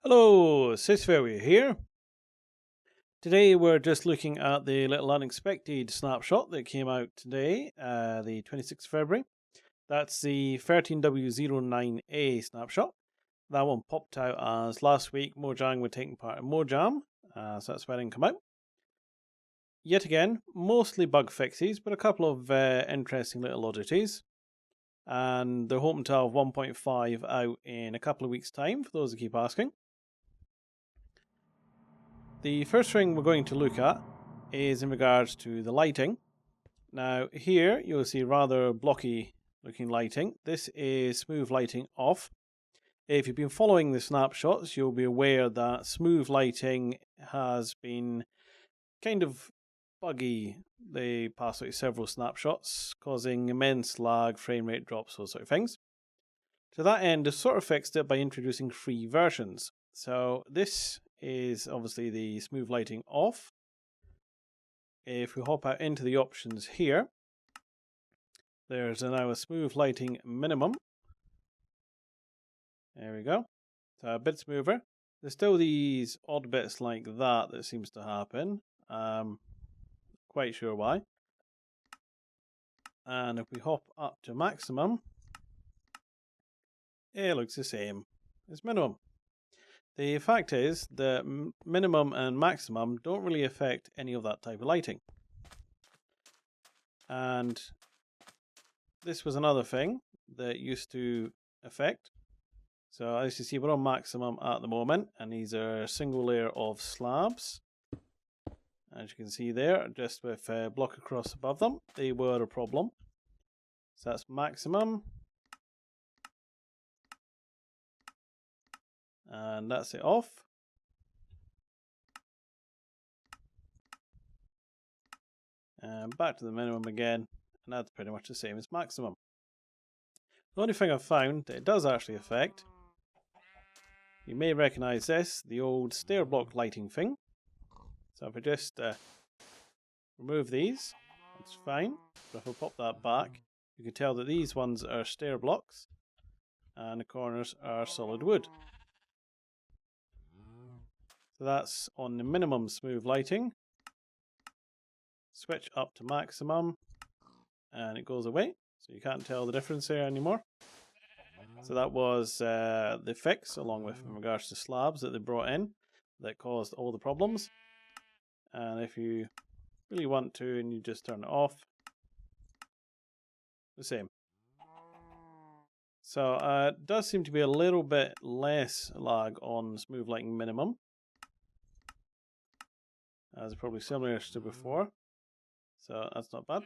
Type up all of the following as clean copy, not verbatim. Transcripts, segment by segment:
Hello, sysfailure here. Today we're just looking at the little unexpected snapshot that came out today, the 26th of February. That's the 13W09A snapshot. That one popped out as last week Mojang were taking part in Mojam, so that's why it didn't come out. Yet again, mostly bug fixes, but a couple of interesting little oddities. And they're hoping to have 1.5 out in a couple of weeks' time, for those who keep asking. The first thing we're going to look at is in regards to the lighting. Now here you'll see rather blocky looking lighting. This is smooth lighting off. If you've been following the snapshots, you'll be aware that smooth lighting has been kind of buggy the past several snapshots, causing immense lag, frame rate drops, those sort of things. To that end, they've sort of fixed it by introducing free versions. So this is obviously the smooth lighting off. If we hop out into the options here, there's now a smooth lighting minimum. There we go. So a bit smoother. There's still these odd bits like that seems to happen. Quite sure why. And if we hop up to maximum, it looks the same as minimum. The fact is that minimum and maximum don't really affect any of that type of lighting. And this was another thing that used to affect. So as you see, we're on maximum at the moment, and these are single layer of slabs. As you can see there, just with a block across above them, they were a problem. So that's maximum. And that's it off. And back to the minimum again, and that's pretty much the same as maximum. The only thing I've found that it does actually affect, you may recognize this, the old stair block lighting thing. So if I just remove these, it's fine. But if I pop that back, you can tell that these ones are stair blocks and the corners are solid wood. So that's on the minimum smooth lighting. Switch up to maximum and it goes away. So you can't tell the difference there anymore. So that was the fix, along with in regards to slabs that they brought in that caused all the problems. And if you really want to and you just turn it off, the same. So it does seem to be a little bit less lag on smooth lighting minimum, as probably similar to before. So that's not bad.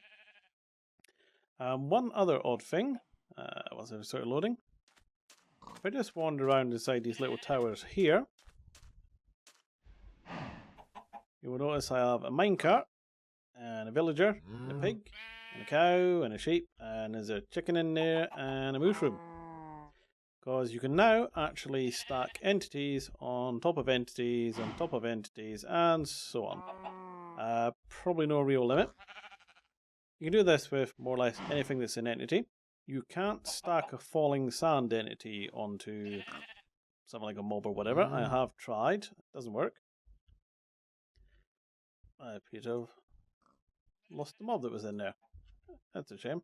One other odd thing, once I start loading, if I just wander around inside these little towers here, you will notice I have a minecart, and a villager, and a pig, and a cow, and a sheep, and there's a chicken in there, and a mushroom. Because you can now actually stack entities on top of entities, on top of entities, and so on. Probably no real limit. You can do this with more or less anything that's an entity. You can't stack a falling sand entity onto something like a mob or whatever. I have tried. It doesn't work. I appear to have lost the mob that was in there. That's a shame.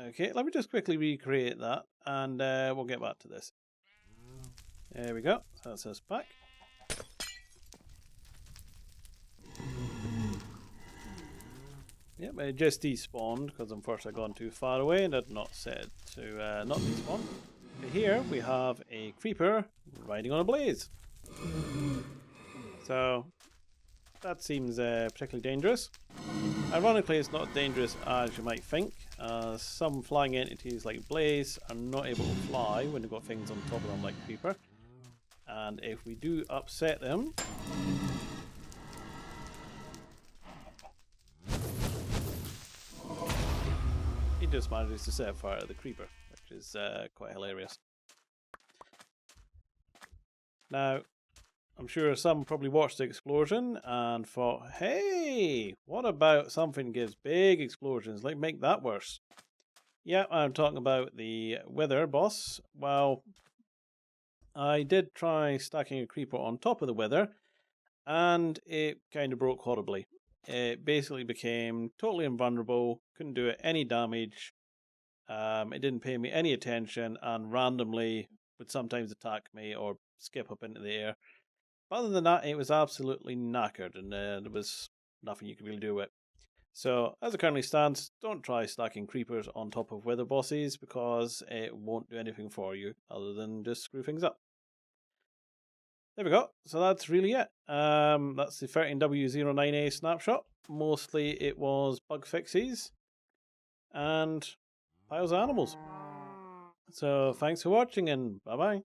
Okay, let me just quickly recreate that, and we'll get back to this. There we go. So that's us back. Yep, it just despawned because unfortunately I've gone too far away and I'd not set it to not despawn. But here we have a creeper riding on a blaze. So that seems particularly dangerous. Ironically, it's not dangerous as you might think. Some flying entities like blaze are not able to fly when they've got things on top of them like creeper. And if we do upset them, he just manages to set fire to the creeper, which is quite hilarious. Now, I'm sure some probably watched the explosion and thought, hey, what about something that gives big explosions? Like, make that worse. Yeah, I'm talking about the Wither boss. Well, I did try stacking a creeper on top of the Wither, and it kind of broke horribly. It basically became totally invulnerable, couldn't do it any damage. It didn't pay me any attention, and randomly would sometimes attack me or skip up into the air. Other than that, it was absolutely knackered, and there was nothing you could really do with it. So, as it currently stands, don't try stacking creepers on top of wither bosses because it won't do anything for you other than just screw things up. There we go. So that's really it. That's the 13W09A snapshot. Mostly it was bug fixes and piles of animals. So thanks for watching and bye bye.